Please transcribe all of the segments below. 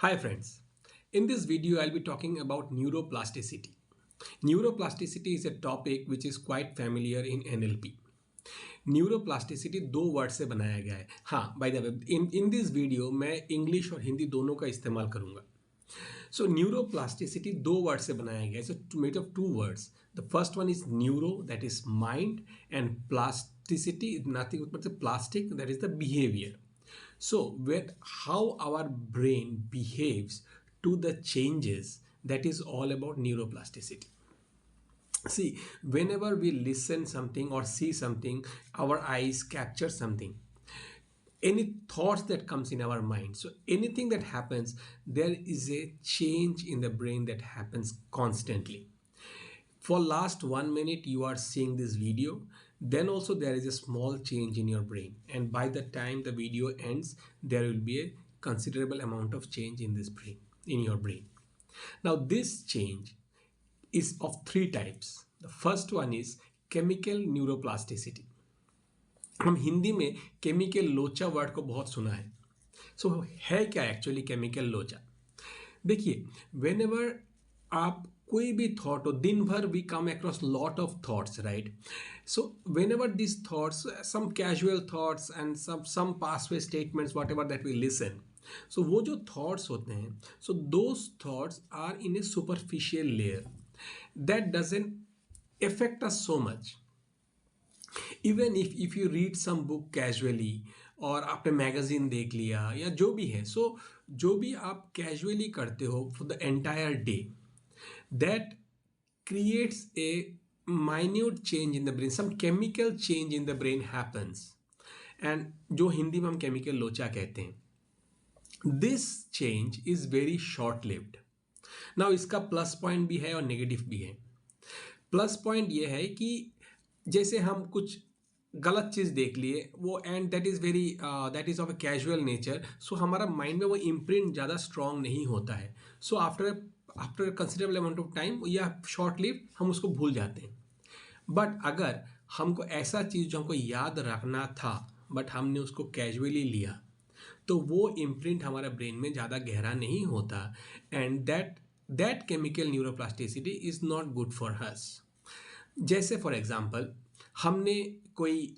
Hi friends, in this video I'll be talking about neuroplasticity. Neuroplasticity is a topic which is quite familiar in NLP. Neuroplasticity दो word से बनाया गया है. हाँ, by the way in this video मैं English और हिंदी दोनों का इस्तेमाल करूंगा. सो न्यूरोप्लास्टिसिटी दो वर्ड से बनाया गया है. So made of two words. The first one is neuro, that is mind, and plasticity nothing मतलब plastic, that is the behaviour. So, with how our brain behaves to the changes, that is all about neuroplasticity. See, whenever we listen something or see something, our eyes capture something. Any thoughts that comes in our mind. So anything that happens, there is a change in the brain that happens constantly. For last 1 minute you are seeing this video, then also there is a small change in your brain, and by the time the video ends there will be a considerable amount of change in this brain, in your brain. Now this change is of three types. The first one is chemical neuroplasticity. हम हिंदी में chemical लोचा word को बहुत सुना है. सो है क्या actually chemical लोचा? देखिए, वेन एवर आप कोई भी थॉट हो, दिन भर we come across lot of thoughts, right? So whenever this thoughts, some casual thoughts and some passive statements, whatever that we listen, so वो जो थॉट्स होते हैं, so those thoughts are in a superficial layer that doesn't affect us so much. Even if you read some book casually, और आपने magazine देख लिया या जो भी है, सो जो भी आप कैजुअली करते हो for the entire day, that creates a minute change in the brain, some chemical change in the brain happens, and जो हिंदी में हम केमिकल लोचा कहते हैं. This change is very short lived. Now इसका प्लस पॉइंट भी है और नेगेटिव भी है. प्लस पॉइंट ये है कि जैसे हम कुछ गलत चीज़ देख लिए वो, and that is of a casual nature, so हमारा माइंड में वो इम्प्रिंट ज़्यादा स्ट्रॉन्ग नहीं होता है. So after considerable amount of time या शॉर्ट लिव हम उसको भूल जाते हैं. बट अगर हमको ऐसा चीज़ जो हमको याद रखना था बट हमने उसको कैजुअली लिया, तो वो इम्प्रिंट हमारे ब्रेन में ज़्यादा गहरा नहीं होता, and that chemical neuroplasticity is not good for us. जैसे फॉर एग्जांपल, हमने कोई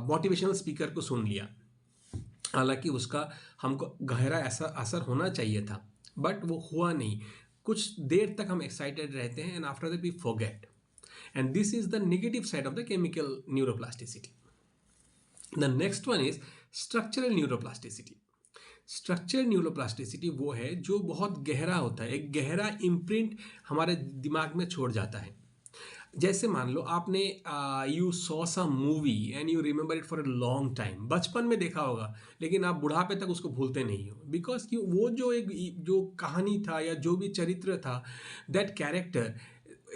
मोटिवेशनल स्पीकर को सुन लिया, हालांकि उसका हमको गहरा ऐसा असर होना चाहिए था, बट वो हुआ नहीं. कुछ देर तक हम एक्साइटेड रहते हैं, and after that we forget, and this is the negative side of the chemical neuroplasticity. The next one is structural neuroplasticity. Structural neuroplasticity वो है जो बहुत गहरा होता है, एक गहरा इम्प्रिंट हमारे दिमाग में छोड़ जाता है. जैसे मान लो आपने you saw some movie and you remember it for a long time. बचपन में देखा होगा लेकिन आप बुढ़ापे तक उसको भूलते नहीं हो, बिकॉज कि वो जो कहानी था या जो भी चरित्र था, that character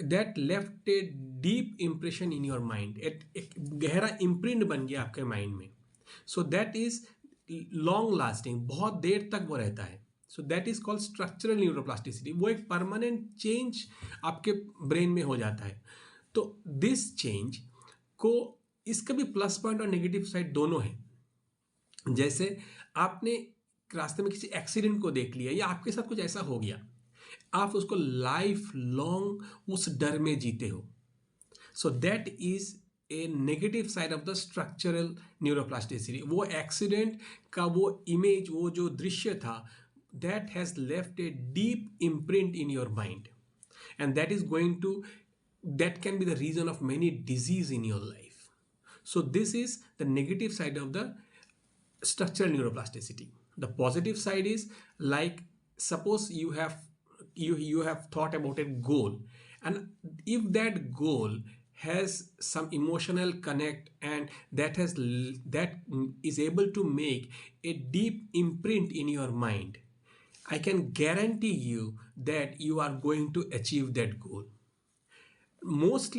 that left a deep impression in your mind. एक गहरा इम्प्रिंट बन गया आपके माइंड में. So that is long lasting, बहुत देर तक वो रहता है. So that is called structural neuroplasticity. वो एक परमानेंट चेंज आपके ब्रेन में हो जाता है. तो दिस चेंज को, इसका भी प्लस पॉइंट और नेगेटिव साइड दोनों है. जैसे आपने रास्ते में किसी एक्सीडेंट को देख लिया या आपके साथ कुछ ऐसा हो गया, आप उसको लाइफ लॉन्ग उस डर में जीते हो. So that is a negative side of the structural neuroplasticity. वो एक्सीडेंट का वो इमेज, वो जो दृश्य था, that has left a deep imprint in your mind, and that can be the reason of many disease in your life. So this is the negative side of the structural neuroplasticity. The positive side is, like, suppose you have thought about a goal, and if that goal has some emotional connect, and that is able to make a deep imprint in your mind, I can guarantee you that you are going to achieve that goal. Most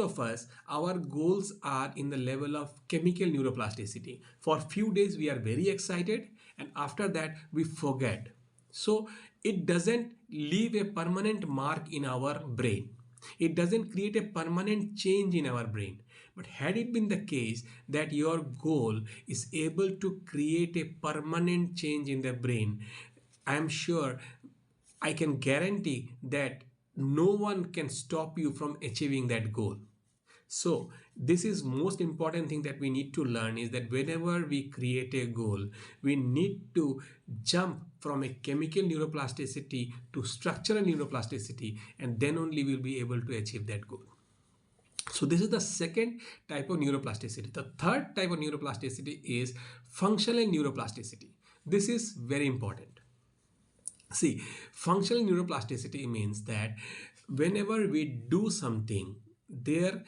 of us, our goals are in the level of chemical neuroplasticity. For few days we are very excited, and after that we forget. So it doesn't leave a permanent mark in our brain. It doesn't create a permanent change in our brain. But had it been the case that your goal is able to create a permanent change in the brain, I am sure, I can guarantee that no one can stop you from achieving that goal. So this is most important thing that we need to learn, is that whenever we create a goal, we need to jump from a chemical neuroplasticity to structural neuroplasticity, and then only we'll be able to achieve that goal. So this is the second type of neuroplasticity. The third type of neuroplasticity is functional neuroplasticity. This is very important. See, functional neuroplasticity means that whenever we do something, there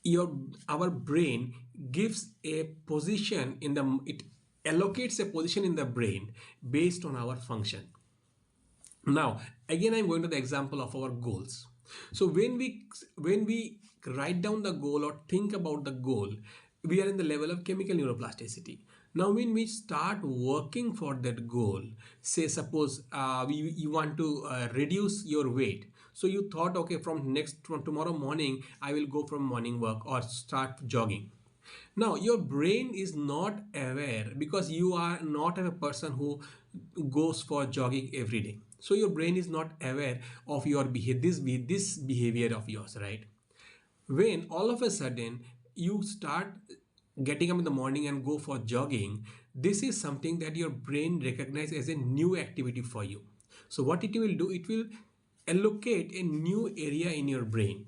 your our brain gives a position in the, it allocates a position in the brain based on our function. Now, again, I'm going to the example of our goals. So when we write down the goal or think about the goal, we are in the level of chemical neuroplasticity. Now, when we start working for that goal, say suppose you want to reduce your weight. So you thought, okay, from tomorrow morning, I will go from morning work or start jogging. Now, your brain is not aware, because you are not a person who goes for jogging every day. So your brain is not aware of your behavior, this behavior of yours, right? When all of a sudden you start getting up in the morning and go for jogging, this is something that your brain recognizes as a new activity for you. So what it will do, it will allocate a new area in your brain.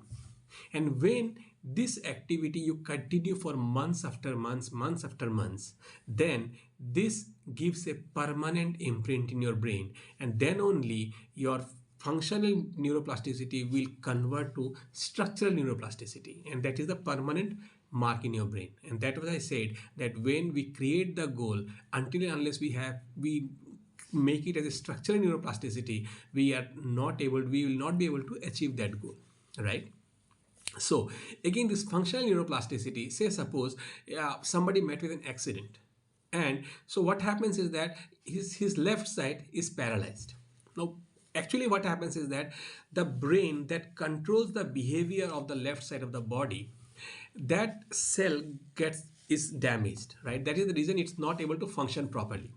And when this activity you continue for months after months, months after months, then this gives a permanent imprint in your brain, and then only your functional neuroplasticity will convert to structural neuroplasticity, and that is the permanent mark in your brain. And that was I said, that when we create the goal, until and unless we make it as a structural neuroplasticity, we will not be able to achieve that goal, right? So again, this functional neuroplasticity, say suppose somebody met with an accident, and so what happens is that his left side is paralyzed. Now actually what happens is that the brain that controls the behavior of the left side of the body, that cell is damaged, right? That is the reason it's not able to function properly.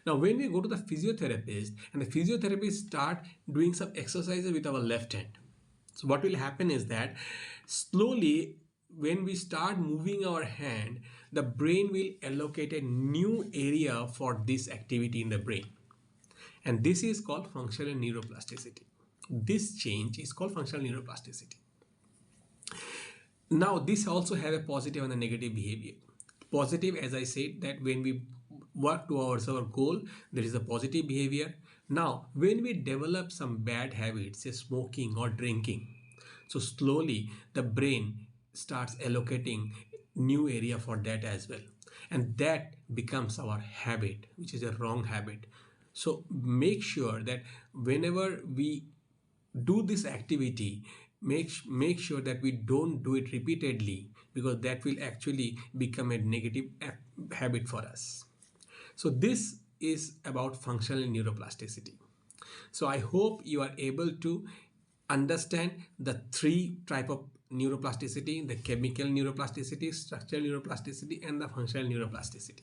Now when we go to the physiotherapist, and the physiotherapist start doing some exercises with our left hand, so what will happen is that slowly, when we start moving our hand, the brain will allocate a new area for this activity in the brain. And this is called functional neuroplasticity. This change is called functional neuroplasticity. Now, this also have a positive and a negative behavior. Positive, as I said, that when we work towards our goal, there is a positive behavior. Now, when we develop some bad habits, say smoking or drinking, so slowly the brain starts allocating new area for that as well. And that becomes our habit, which is a wrong habit. So make sure that whenever we do this activity, make sure that we don't do it repeatedly, because that will actually become a negative habit for us. So this is about functional neuroplasticity. So I hope you are able to understand the three type of neuroplasticity: the chemical neuroplasticity, structural neuroplasticity, and the functional neuroplasticity.